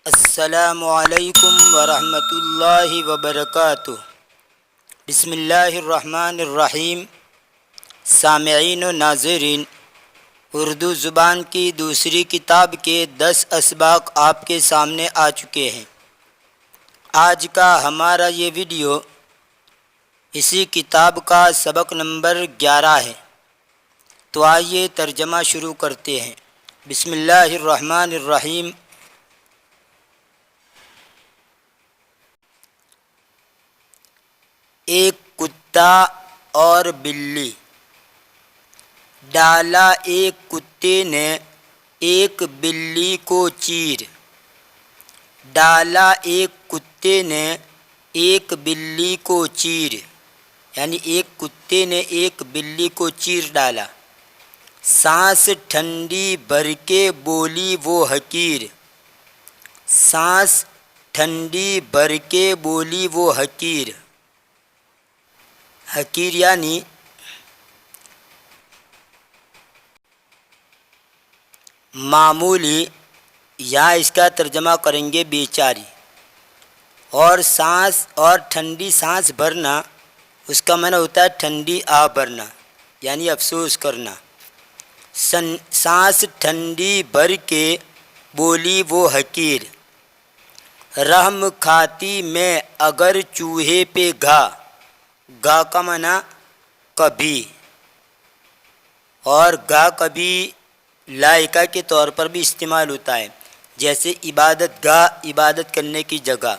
السلام علیکم ورحمۃ اللہ وبرکاتہ۔ بسم اللہ الرحمن الرحیم۔ سامعین و ناظرین، اردو زبان کی دوسری کتاب کے 10 اسباق آپ کے سامنے آ چکے ہیں۔ آج کا ہمارا یہ ویڈیو اسی کتاب کا سبق نمبر 11 ہے، تو آئیے ترجمہ شروع کرتے ہیں۔ بسم اللہ الرحمن الرحیم۔ ایک کتا اور بلی۔ ڈالا ایک کتے نے ایک بلی کو چیر۔ ڈالا ایک کتے نے ایک بلی کو چیر، یعنی ایک کتے نے ایک بلی کو چیر ڈالا۔ سانس ٹھنڈی بھر کے بولی وہ حقیر۔ سانس ٹھنڈی بھر کے بولی وہ حقیر۔ حقیر یعنی معمولی، یا اس کا ترجمہ کریں گے بیچاری۔ اور سانس اور ٹھنڈی سانس بھرنا، اس کا معنی ہوتا ہے ٹھنڈی آہ بھرنا، یعنی افسوس کرنا۔ سانس ٹھنڈی بھر کے بولی وہ حقیر۔ رحم کھاتی میں اگر چوہے پہ گھا۔ گھا کا معنی کبھی، اور گھا کبھی لائقہ کے طور پر بھی استعمال ہوتا ہے، جیسے عبادت گاہ، عبادت کرنے کی جگہ۔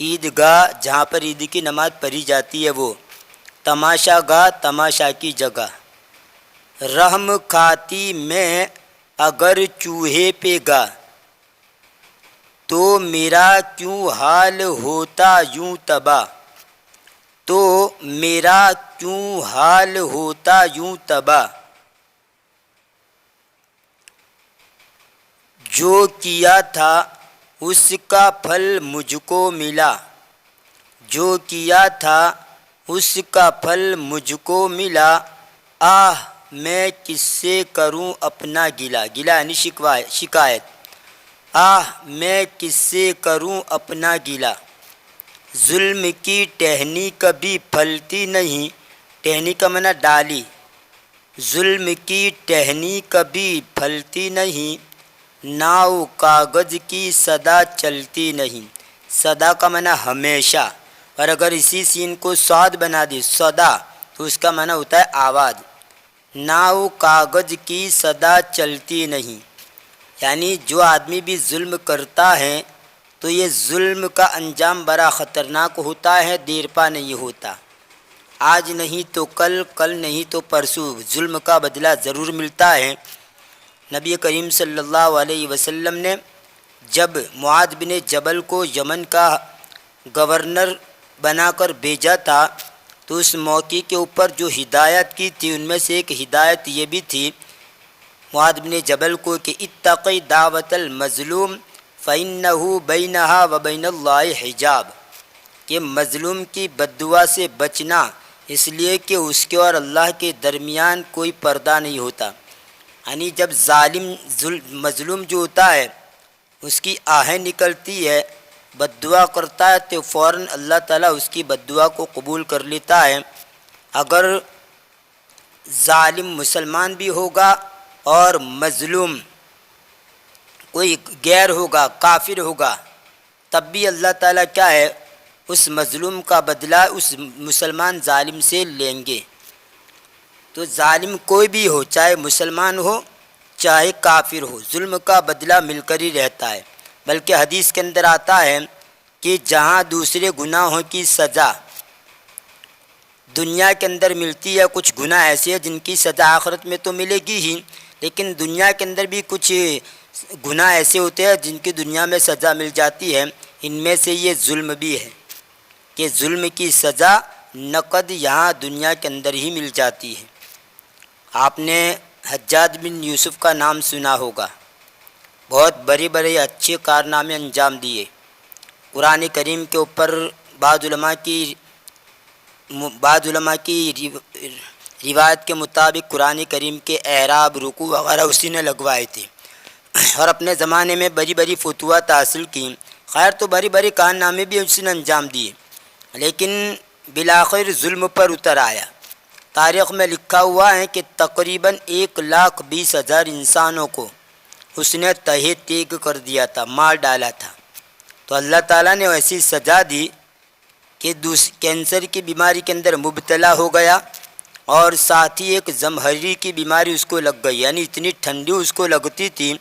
عید گاہ، جہاں پر عید کی نماز پڑھی جاتی ہے وہ۔ تماشا گاہ، تماشا کی جگہ۔ رحم کھاتی میں اگر چوہے پہ گا، تو میرا کیوں حال ہوتا یوں تباہ۔ تو میرا کیوں حال ہوتا یوں تباہ۔ جو کیا تھا اس کا پھل مجھ کو ملا۔ جو کیا تھا اس کا پھل مجھ کو ملا۔ آہ میں کس سے کروں اپنا گلہ۔ گلہ یعنی شکایت۔ آہ میں کس سے کروں اپنا گلہ۔ ظلم کی ٹہنی کبھی پھلتی نہیں۔ ٹہنی کا معنی ڈالی۔ ظلم کی ٹہنی کبھی پھلتی نہیں۔ ناؤ کاغذ کی صدا چلتی نہیں۔ صدا کا معنی ہمیشہ، اور اگر اسی سین کو صاد بنا دی صدا، تو اس کا معنی ہوتا ہے آواز۔ ناؤ کاغذ کی صدا چلتی نہیں، یعنی جو آدمی بھی ظلم کرتا ہے تو یہ ظلم کا انجام بڑا خطرناک ہوتا ہے، دیر پا نہیں ہوتا۔ آج نہیں تو کل، کل نہیں تو پرسوں ظلم کا بدلہ ضرور ملتا ہے۔ نبی کریم صلی اللہ علیہ وسلم نے جب معاذ بن جبل کو یمن کا گورنر بنا کر بھیجا تھا، تو اس موقع کے اوپر جو ہدایت کی تھی، ان میں سے ایک ہدایت یہ بھی تھی معاذ بن جبل کو کہ اتقی دعوت المظلوم فإنہ بینہا وبین اللہ حجاب، کہ مظلوم کی بد دعا سے بچنا، اس لیے کہ اس کے اور اللہ کے درمیان کوئی پردہ نہیں ہوتا۔ یعنی جب مظلوم جو ہوتا ہے اس کی آہیں نکلتی ہے، بد دعا کرتا ہے، تو فوراً اللہ تعالیٰ اس کی بد دعا کو قبول کر لیتا ہے۔ اگر ظالم مسلمان بھی ہوگا اور مظلوم کوئی غیر ہوگا، کافر ہوگا، تب بھی اللہ تعالیٰ کیا ہے، اس مظلوم کا بدلہ اس مسلمان ظالم سے لیں گے۔ تو ظالم کوئی بھی ہو، چاہے مسلمان ہو چاہے کافر ہو، ظلم کا بدلہ مل کر ہی رہتا ہے۔ بلکہ حدیث کے اندر آتا ہے کہ جہاں دوسرے گناہوں کی سزا دنیا کے اندر ملتی ہے، کچھ گناہ ایسے ہیں جن کی سزا آخرت میں تو ملے گی ہی، لیکن دنیا کے اندر بھی کچھ گناہ ایسے ہوتے ہیں جن کی دنیا میں سزا مل جاتی ہے۔ ان میں سے یہ ظلم بھی ہے کہ ظلم کی سزا نقد یہاں دنیا کے اندر ہی مل جاتی ہے۔ آپ نے حجاج بن یوسف کا نام سنا ہوگا، بہت بڑے بڑے اچھے کارنامے انجام دیے۔ قرآن کریم کے اوپر بعض علماء کی روایت کے مطابق قرآن کریم کے اعراب، رکوع وغیرہ اسی نے لگوائے تھے، اور اپنے زمانے میں بڑی بڑی فتوحات حاصل کی۔ خیر تو بڑی بڑی کارنامے بھی اس نے انجام دیے، لیکن بالآخر ظلم پر اتر آیا۔ تاریخ میں لکھا ہوا ہے کہ تقریباً 1,20,000 انسانوں کو اس نے تہہ تیگ کر دیا تھا، مار ڈالا تھا۔ تو اللہ تعالیٰ نے ایسی سزا دی کہ کینسر کی بیماری کے اندر مبتلا ہو گیا، اور ساتھ ہی ایک زمہریر کی بیماری اس کو لگ گئی، یعنی اتنی ٹھنڈی اس کو لگتی تھی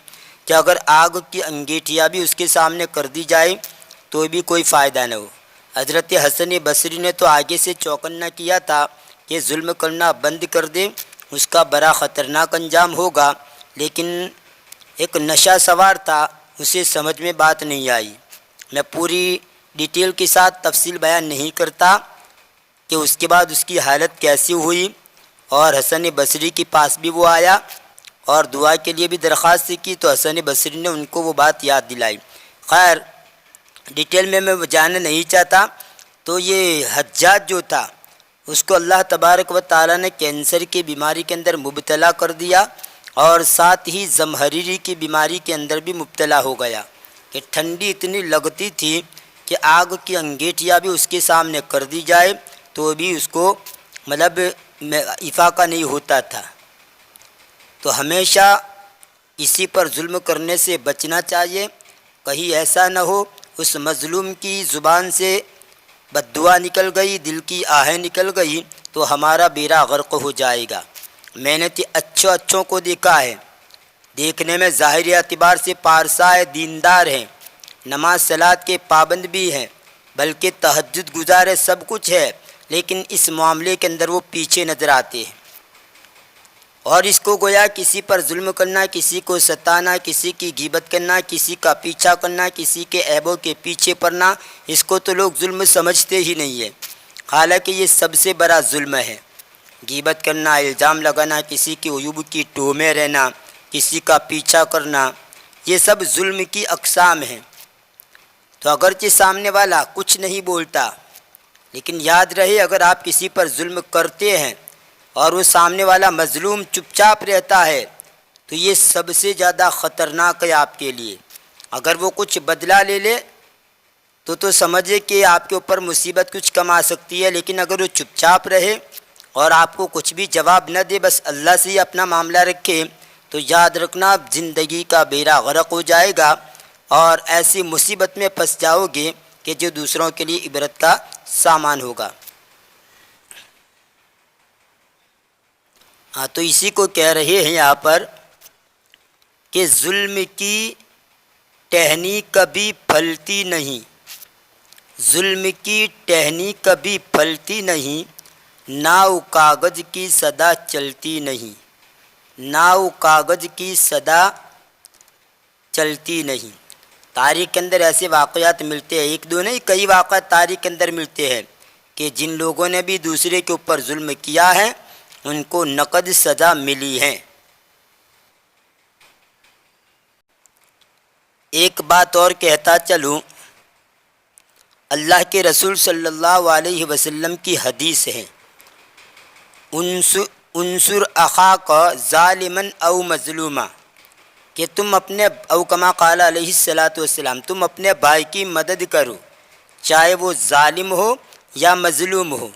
کہ اگر آگ کی انگیٹھیاں بھی اس کے سامنے کر دی جائے تو بھی کوئی فائدہ نہ ہو۔ حضرت حسن بصری نے تو آگے سے چوکنا کیا تھا کہ ظلم کرنا بند کر دے، اس کا بڑا خطرناک انجام ہوگا، لیکن ایک نشہ سوار تھا، اسے سمجھ میں بات نہیں آئی۔ میں پوری ڈیٹیل کے ساتھ تفصیل بیان نہیں کرتا کہ اس کے بعد اس کی حالت کیسی ہوئی، اور حسن بصری کے پاس بھی وہ آیا اور دعا کے لیے بھی درخواست کی، تو حسن بصری نے ان کو وہ بات یاد دلائی۔ خیر ڈیٹیل میں وہ جاننا نہیں چاہتا۔ تو یہ حجاج جو تھا اس کو اللہ تبارک و تعالیٰ نے کینسر کی بیماری کے اندر مبتلا کر دیا، اور ساتھ ہی زمہریری کی بیماری کے اندر بھی مبتلا ہو گیا کہ ٹھنڈی اتنی لگتی تھی کہ آگ کی انگیٹھیاں بھی اس کے سامنے کر دی جائے تو بھی اس کو مطلب افاقہ نہیں ہوتا تھا۔ تو ہمیشہ کسی پر ظلم کرنے سے بچنا چاہیے، کہیں ایسا نہ ہو اس مظلوم کی زبان سے بد دعا نکل گئی، دل کی آہیں نکل گئی تو ہمارا بیڑا غرق ہو جائے گا۔ میں نے اچھوں کو دیکھا ہے، دیکھنے میں ظاہری اعتبار سے پارسا ہے، دیندار ہیں، نماز صلات کے پابند بھی ہیں، بلکہ تہجد گزار ہے، سب کچھ ہے، لیکن اس معاملے کے اندر وہ پیچھے نظر آتے ہیں، اور اس کو گویا کسی پر ظلم کرنا، کسی کو ستانا، کسی کی غیبت کرنا، کسی کا پیچھا کرنا، کسی کے عیبوں کے پیچھے پڑنا، اس کو تو لوگ ظلم سمجھتے ہی نہیں ہے، حالانکہ یہ سب سے بڑا ظلم ہے۔ غیبت کرنا، الزام لگانا، کسی کے عیوب کی ٹو میں رہنا، کسی کا پیچھا کرنا، یہ سب ظلم کی اقسام ہیں۔ تو اگرچہ سامنے والا کچھ نہیں بولتا، لیکن یاد رہے اگر آپ کسی پر ظلم کرتے ہیں اور وہ سامنے والا مظلوم چپ چاپ رہتا ہے تو یہ سب سے زیادہ خطرناک ہے آپ کے لیے۔ اگر وہ کچھ بدلہ لے لے تو سمجھے کہ آپ کے اوپر مصیبت کچھ کم آ سکتی ہے، لیکن اگر وہ چپ چاپ رہے اور آپ کو کچھ بھی جواب نہ دے، بس اللہ سے ہی اپنا معاملہ رکھے، تو یاد رکھنا زندگی کا بیڑا غرق ہو جائے گا، اور ایسی مصیبت میں پھنس جاؤ گے کہ جو دوسروں کے لیے عبرت کا سامان ہوگا۔ تو اسی کو کہہ رہے ہیں یہاں پر کہ ظلم کی ٹہنی کبھی پھلتی نہیں، ظلم کی ٹہنی کبھی پھلتی نہیں، ناؤ کاغذ کی صدا چلتی نہیں، ناؤ کاغذ کی صدا چلتی نہیں۔ تاریخ کے اندر ایسے واقعات ملتے ہیں، ایک دو نہیں کئی واقعات تاریخ کے اندر ملتے ہیں کہ جن لوگوں نے بھی دوسرے کے اوپر ظلم کیا ہے ان کو نقد سزا ملی ہے۔ ایک بات اور کہتا چلوں، اللہ کے رسول صلی اللہ علیہ وسلم کی حدیث ہے، انصر اخاک ظالما او مظلوما، کہ تم اپنے او کما قال علیہ الصلاۃ والسلام، تم اپنے بھائی کی مدد کرو چاہے وہ ظالم ہو یا مظلوم ہو۔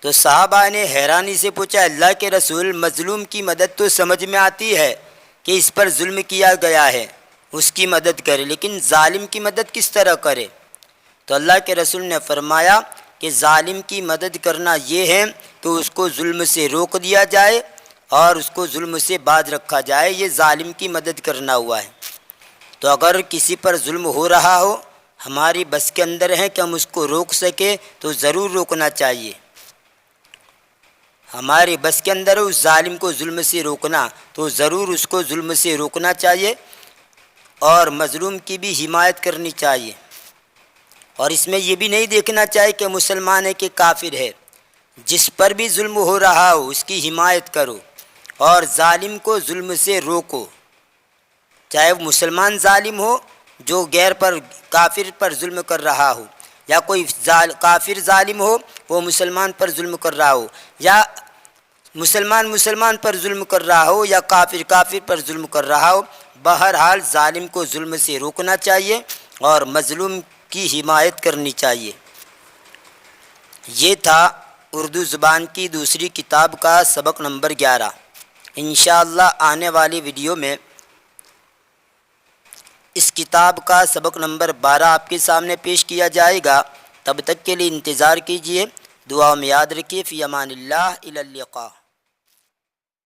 تو صحابہ نے حیرانی سے پوچھا، اللہ کے رسول مظلوم کی مدد تو سمجھ میں آتی ہے کہ اس پر ظلم کیا گیا ہے اس کی مدد کرے، لیکن ظالم کی مدد کس طرح کرے؟ تو اللہ کے رسول نے فرمایا کہ ظالم کی مدد کرنا یہ ہے کہ اس کو ظلم سے روک دیا جائے اور اس کو ظلم سے باز رکھا جائے، یہ ظالم کی مدد کرنا ہوا ہے۔ تو اگر کسی پر ظلم ہو رہا ہو، ہماری بس کے اندر ہے کہ ہم اس کو روک سکیں تو ضرور روکنا چاہیے، ہماری بس کے اندر اس ظالم کو ظلم سے روکنا تو ضرور اس کو ظلم سے روکنا چاہیے، اور مظلوم کی بھی حمایت کرنی چاہیے، اور اس میں یہ بھی نہیں دیکھنا چاہیے کہ مسلمان ہے کہ کافر ہے، جس پر بھی ظلم ہو رہا ہو اس کی حمایت کرو اور ظالم کو ظلم سے روکو، چاہے وہ مسلمان ظالم ہو جو غیر پر کافر پر ظلم کر رہا ہو، یا کوئی کافر ظالم ہو وہ مسلمان پر ظلم کر رہا ہو، یا مسلمان پر ظلم کر رہا ہو یا کافر پر ظلم کر رہا ہو، بہرحال ظالم کو ظلم سے روکنا چاہیے اور مظلوم کی حمایت کرنی چاہیے۔ یہ تھا اردو زبان کی دوسری کتاب کا سبق نمبر 11۔ انشاءاللہ آنے والی ویڈیو میں اس کتاب کا سبق نمبر 12 آپ کے سامنے پیش کیا جائے گا۔ تب تک کے لیے انتظار کیجیے، دعا میں یاد رکھیے۔ فی امان اللہ، الی اللقاء۔